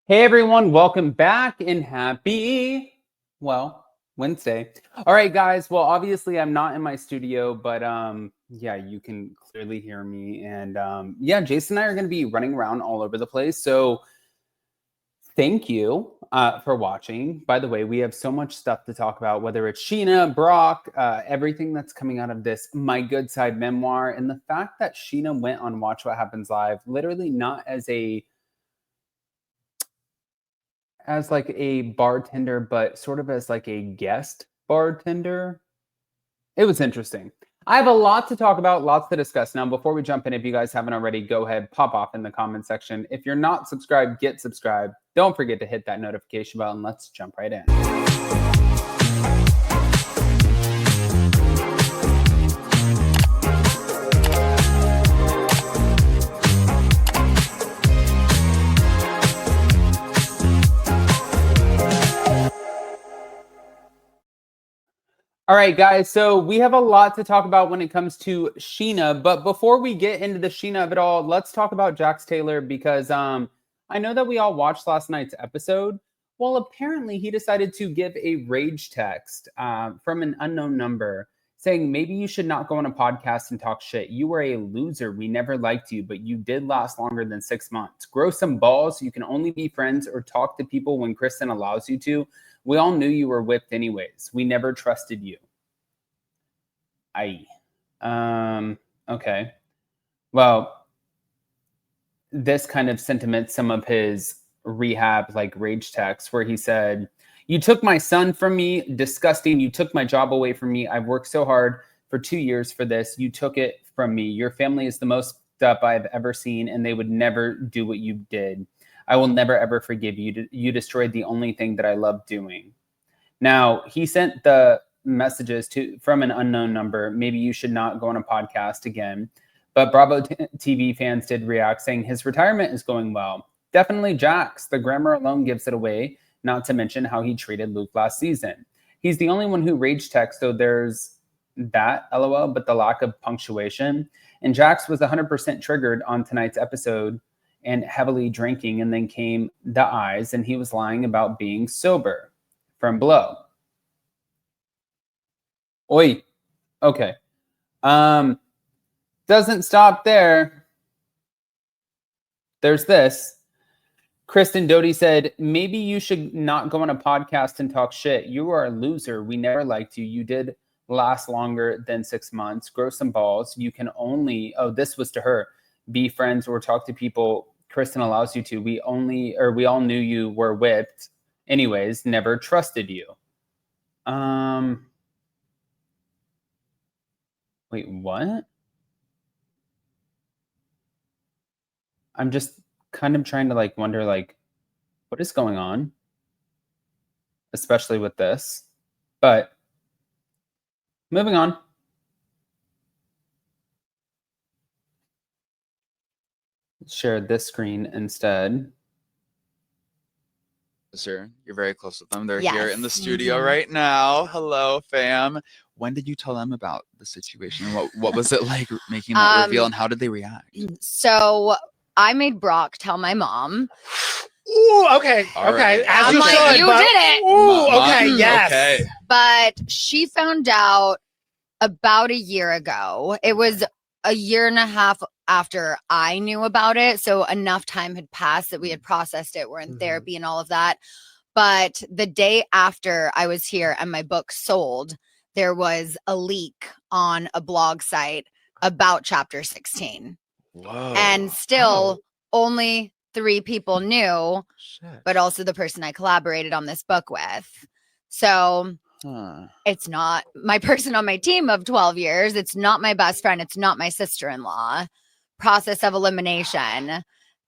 Hey everyone, welcome back and happy, Wednesday. All right, guys. Well, obviously I'm not in my studio, but yeah, you can clearly hear me. And yeah, Jason and I are going to be running around all over the place. So thank you for watching. By the way, we have so much stuff to talk about, whether it's Scheana, Brock, everything that's coming out of this My Good Side memoir, and the fact that Scheana went on Watch What Happens Live, literally not as like a bartender, but sort of as like a guest bartender. It was interesting. I have a lot to talk about, lots to discuss. Now, before we jump in, if you guys haven't already, go ahead, pop off in the comment section. If you're not subscribed, get subscribed. Don't forget to hit that notification bell, and let's jump right in. All right, guys, so we have a lot to talk about when it comes to Scheana, but before we get into the Scheana of it all, let's talk about Jax Taylor because I know that we all watched last night's episode. Well, apparently he decided to give a rage text from an unknown number saying, maybe you should not go on a podcast and talk shit. You were a loser. We never liked you, but you did last longer than 6 months. Grow some balls. You can only be friends or talk to people when Kristen allows you to. We all knew you were whipped anyways. We never trusted you. Okay. Well, this kind of sentiments some of his rehab, like rage texts, where he said, you took my son from me, disgusting. You took my job away from me. I've worked so hard for 2 years for this. You took it from me. Your family is the most up I've ever seen, and they would never do what you did. I will never, ever forgive you. You destroyed the only thing that I love doing. Now, he sent the messages from an unknown number. Maybe you should not go on a podcast again. But Bravo TV fans did react, saying his retirement is going well. Definitely Jax. The grammar alone gives it away, not to mention how he treated Luke last season. He's the only one who rage texts, so there's that, LOL, but the lack of punctuation. And Jax was 100% triggered on tonight's episode and heavily drinking, and then came the eyes, and he was lying about being sober from Blow. Oi. Okay. Doesn't stop there. There's this. Kristen Doty said, maybe you should not go on a podcast and talk shit. You are a loser. We never liked you. You did last longer than 6 months. Grow some balls. You can only, this was to her, be friends or talk to people Kristen allows you to. We all knew you were whipped. Anyways, never trusted you. Wait, what? I'm just kind of trying to wonder what is going on, especially with this. But moving on. Let's share this screen instead. Sir, you're very close with them. They're here in the studio right now. Hello, fam. When did you tell them about the situation? What was it like making that reveal, and how did they react? So I made Brock tell my mom. Ooh, okay. All okay. right. As you I'm should. like, you did it. Ooh, okay, yes. Okay. But she found out about a year ago. It was a year and a half after I knew about it. So enough time had passed that we had processed it. We're in therapy and all of that. But the day after I was here and my book sold, there was a leak on a blog site about chapter 16. Whoa. And still only 3 people knew, Shit. but also the person I collaborated on this book with. So it's not my person on my team of 12 years. It's not my best friend. It's not my sister-in-law. Process of elimination.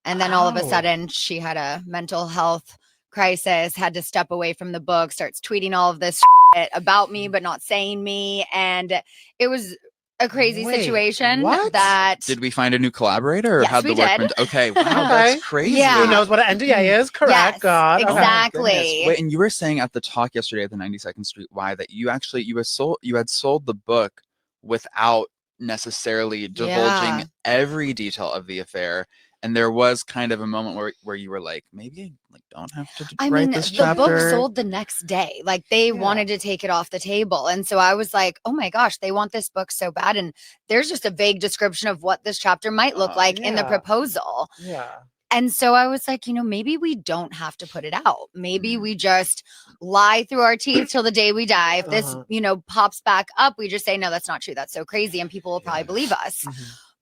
And then all of a sudden she had a mental health crisis, had to step away from the book, starts tweeting all of this shit about me, but not saying me. And it was a crazy situation. What? That Did we find a new collaborator, or Yes, how'd the we work did. okay, wow, Okay. that's crazy. Yeah. Who knows what an NDA is? Correct. Yes, God. Okay. exactly. Goodness. Wait, and you were saying at the talk yesterday at the 92nd Street Y that you had sold the book without necessarily divulging every detail of the affair, And there was kind of a moment where you were like, maybe I like don't have to write this chapter. The book sold the next day. Like they wanted to take it off the table. And so I was like, oh my gosh, they want this book so bad. And there's just a vague description of what this chapter might look like in the proposal. Yeah. And so I was like, maybe we don't have to put it out. Maybe we just lie through our teeth till the day we die. If this, pops back up, we just say, no, that's not true. That's so crazy. And people will probably believe us.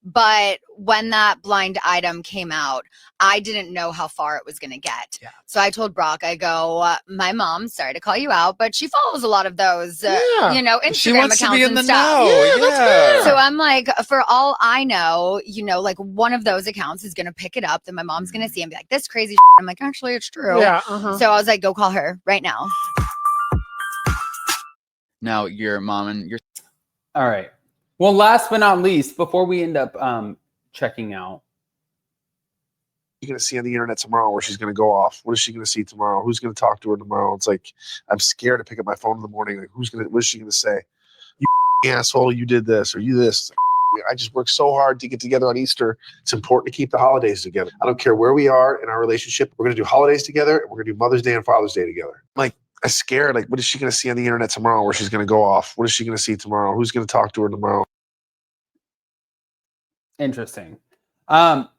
But when that blind item came out, I didn't know how far it was going to get. Yeah. So I told Brock, I go, my mom, sorry to call you out, but she follows a lot of those, Instagram she wants accounts to be in the and stuff. know. Yeah. So I'm like, for all I know, like one of those accounts is going to pick it up. Then my mom's going to see and be like, this crazy shit. I'm like, actually, it's true. Yeah. So I was like, go call her right now. Now your mom and your. All right. Well, last but not least, before we end up checking out. You're going to see on the internet tomorrow where she's going to go off. What is she going to see tomorrow? Who's going to talk to her tomorrow? It's like, I'm scared to pick up my phone in the morning. Like, what is she going to say? You asshole, you did this or you this. I just worked so hard to get together on Easter. It's important to keep the holidays together. I don't care where we are in our relationship. We're going to do holidays together. And we're going to do Mother's Day and Father's Day together. Like, I'm scared. Like, what is she going to see on the internet tomorrow where she's going to go off? What is she going to see tomorrow? Who's going to talk to her tomorrow? Interesting.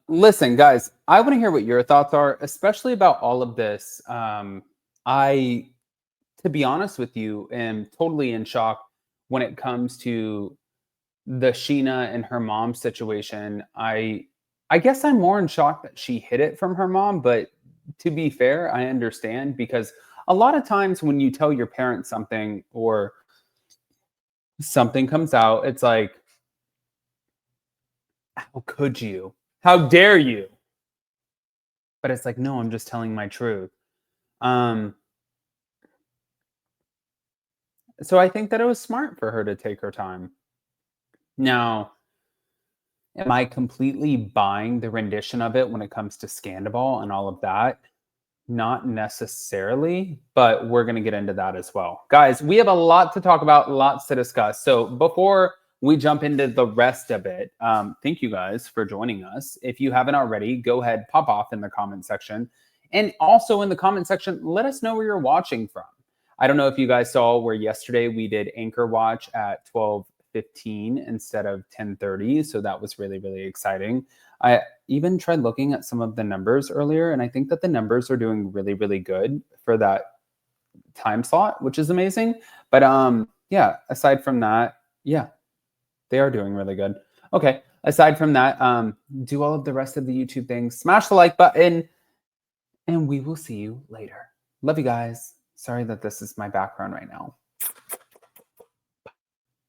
Listen, guys, I want to hear what your thoughts are, especially about all of this. I, to be honest with you, am totally in shock when it comes to the Scheana and her mom situation. I guess I'm more in shock that she hid it from her mom, but to be fair, I understand, because a lot of times when you tell your parents something or something comes out, it's like, how could you? How dare you? But it's like, no, I'm just telling my truth. So I think that it was smart for her to take her time. Now, am I completely buying the rendition of it when it comes to Scandal and all of that? Not necessarily, but we're going to get into that as well. Guys, we have a lot to talk about, lots to discuss. So before we jump into the rest of it, thank you guys for joining us. If you haven't already, go ahead, pop off in the comment section. And also in the comment section, let us know where you're watching from. I don't know if you guys saw where yesterday we did Anchor Watch at 12:15 instead of 10:30. So that was really, really exciting. I even tried looking at some of the numbers earlier, and I think that the numbers are doing really, really good for that time slot, which is amazing. But yeah, aside from that, yeah, they are doing really good. Okay, aside from that, do all of the rest of the YouTube things. Smash the like button, and we will see you later. Love you guys. Sorry that this is my background right now.